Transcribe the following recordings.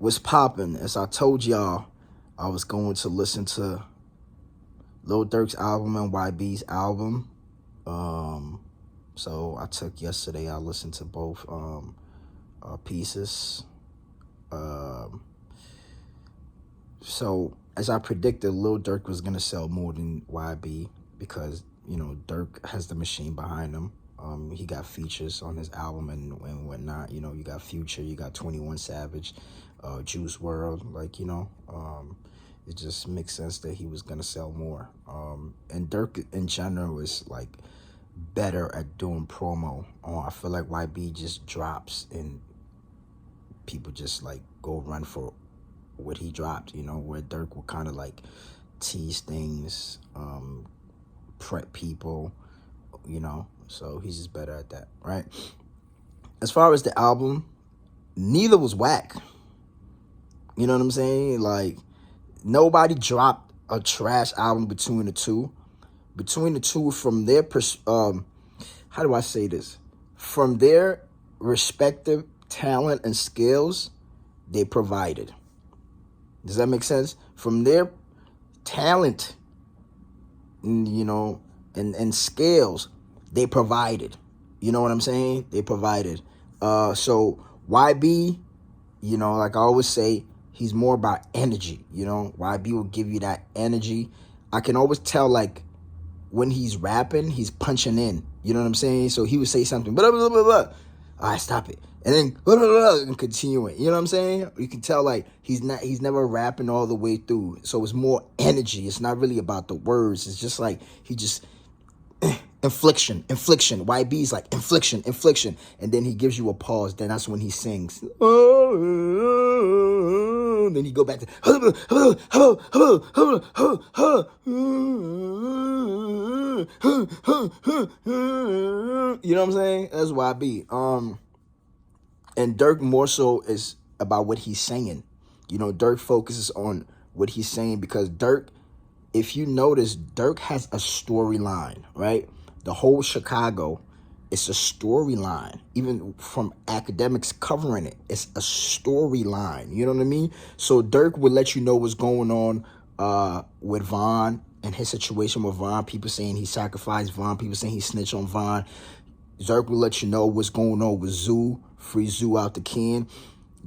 What's poppin'? As I told y'all, I was going to listen to Lil Durk's album and YB's album. So I took yesterday. I listened to both pieces. So as I predicted, Lil Durk was gonna sell more than YB because Durk has the machine behind him. He got features on his album and whatnot. You got Future, you got 21 Savage, Juice World. It just makes sense that he was gonna sell more. And Durk in general is like better at doing promo. I feel like YB just drops and people just like go run for what he dropped. Where Durk will kind of like tease things, prep people. So he's just better at that, right? As far as the album, neither was whack. You know what I'm saying? Like, nobody dropped a trash album between the two. Between the two, from their how do I say this? From their respective talent and skills, they provided. Does that make sense? From their talent, and scales, they provided. You know what I'm saying? They provided. So YB, like I always say, he's more about energy. YB will give you that energy. I can always tell, like, when he's rapping, he's punching in. You know what I'm saying? So he would say something, blah, blah, blah, blah. All right, stop it. And then, blah, blah, blah, and continue it. You know what I'm saying? You can tell, like, he's never rapping all the way through. So it's more energy. It's not really about the words. It's just like, he just, infliction. YB's like, infliction. And then he gives you a pause. Then that's when he sings. Then he go back to, you know what I'm saying? That's YB. And Durk more so is about what he's saying. Durk focuses on what he's saying because Durk, if you notice, Durk has a storyline, right? The whole Chicago, it's a storyline. Even from academics covering it, it's a storyline. You know what I mean? So Durk will let you know what's going on with Von and his situation with Von. People saying he sacrificed Von. People saying he snitched on Von. Durk will let you know what's going on with Zoo. Free Zoo out the can.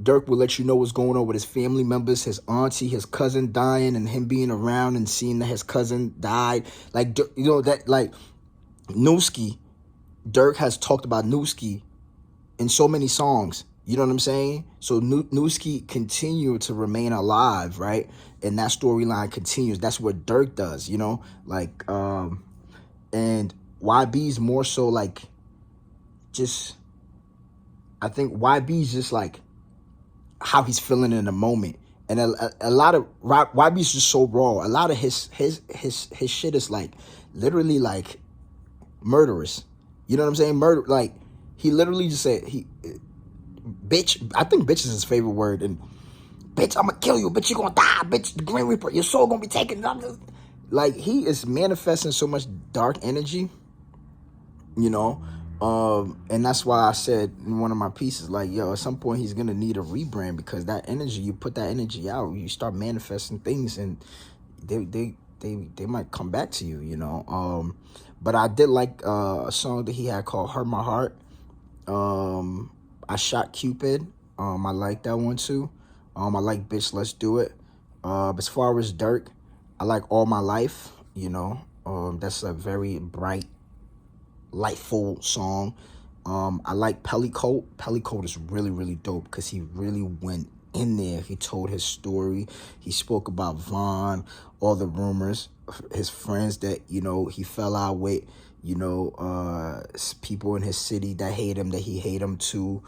Durk will let you know what's going on with his family members, his auntie, his cousin dying, and him being around and seeing that his cousin died. Like, that, like, Newski, Durk has talked about Newski in so many songs. You know what I'm saying? So Newski continued to remain alive, right? And that storyline continues. That's what Durk does, Like, and YB's more so like, I think YB's just like how he's feeling in the moment. And a lot of YB's just so raw. A lot of his shit is like literally like murderous. You know what I'm saying? Murder, like, he literally just said, bitch, I think bitch is his favorite word. And bitch, I'm gonna kill you. Bitch, you gonna die. Bitch, the Grim Reaper, your soul gonna be taken. Like, he is manifesting so much dark energy, and that's why I said in one of my pieces, like, yo, at some point he's gonna need a rebrand because that energy, you put that energy out, you start manifesting things, and they might come back to you, But I did like a song that he had called "Hurt My Heart." I Shot Cupid. I like that one too. I like "Bitch, Let's Do It." As far as Durk, I like "All My Life." That's a very bright, lightful song. I like Pellycoat. Pellycoat is really, really dope because he really went in there. He told his story. He spoke about Von, all the rumors, his friends that, he fell out with, people in his city that hate him, that he hate him too.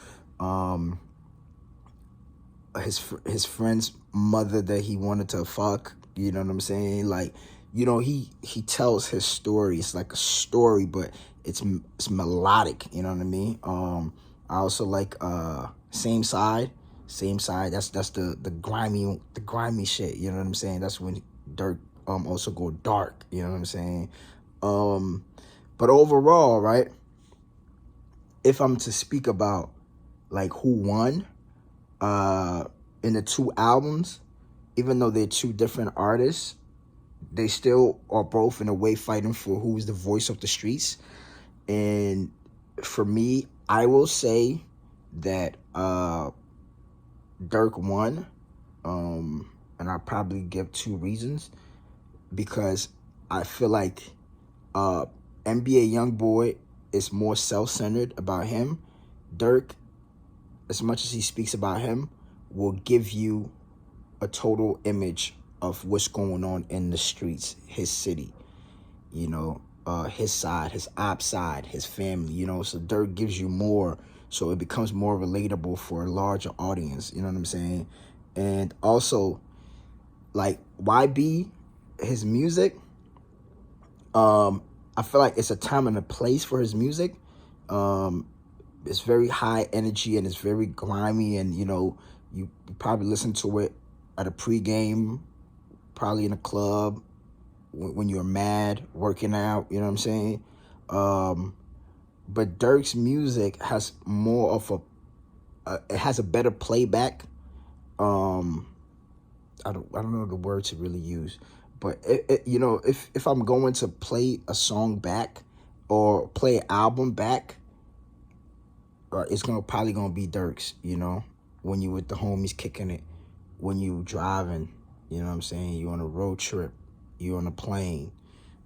His friend's mother that he wanted to fuck, you know what I'm saying? Like, he tells his story. It's like a story, but it's melodic, you know what I mean? I also like Same Side. That's the grimy shit, you know what I'm saying? That's when Durk also go dark, you know what I'm saying? But overall, right, if I'm to speak about like who won, in the two albums, even though they're two different artists, they still are both in a way fighting for who's the voice of the streets. And for me, I will say that Durk won. And I'll probably give two reasons. Because I feel like NBA Youngboy is more self-centered about him. Durk, as much as he speaks about him, will give you a total image of what's going on in the streets, his city, you know, his side, his op side, his family, you know. So Durk gives you more, so it becomes more relatable for a larger audience, you know what I'm saying? And also, like, YB, his music, I feel like it's a time and a place for his music. It's very high energy and it's very grimy, and you know, you probably listen to it at a pregame, probably in a club when you're mad, working out, you know what I'm saying? But Durk's music has more of it has a better playback. I don't know the word to really use, but you know, if I'm going to play a song back or play an album back, it's probably gonna be Durk's. You know, when you with the homies kicking it, when you driving, you know what I'm saying. You on a road trip, you on a plane,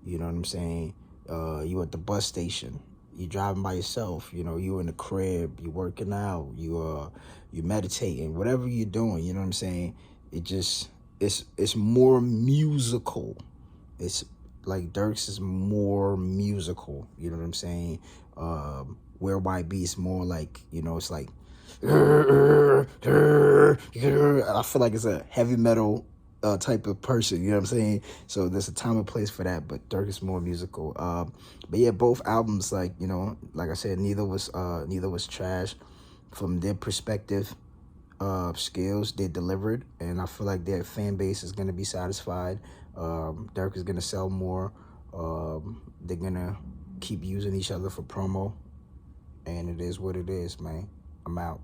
you know what I'm saying. You at the bus station, you driving by yourself. You know, you in the crib, you working out, you meditating, whatever you're doing. You know what I'm saying. It just it's more musical. It's like Durk's is more musical. You know what I'm saying. Where YB is more like, you know, it's like I feel like it's a heavy metal type of person, you know what I'm saying? So there's a time and place for that, but Durk is more musical. But yeah, both albums, like, you know, like I said, neither was trash from their perspective. Skills they delivered, and I feel like their fan base is gonna be satisfied. Durk is gonna sell more. They're gonna keep using each other for promo, and it is what it is, man. I'm out.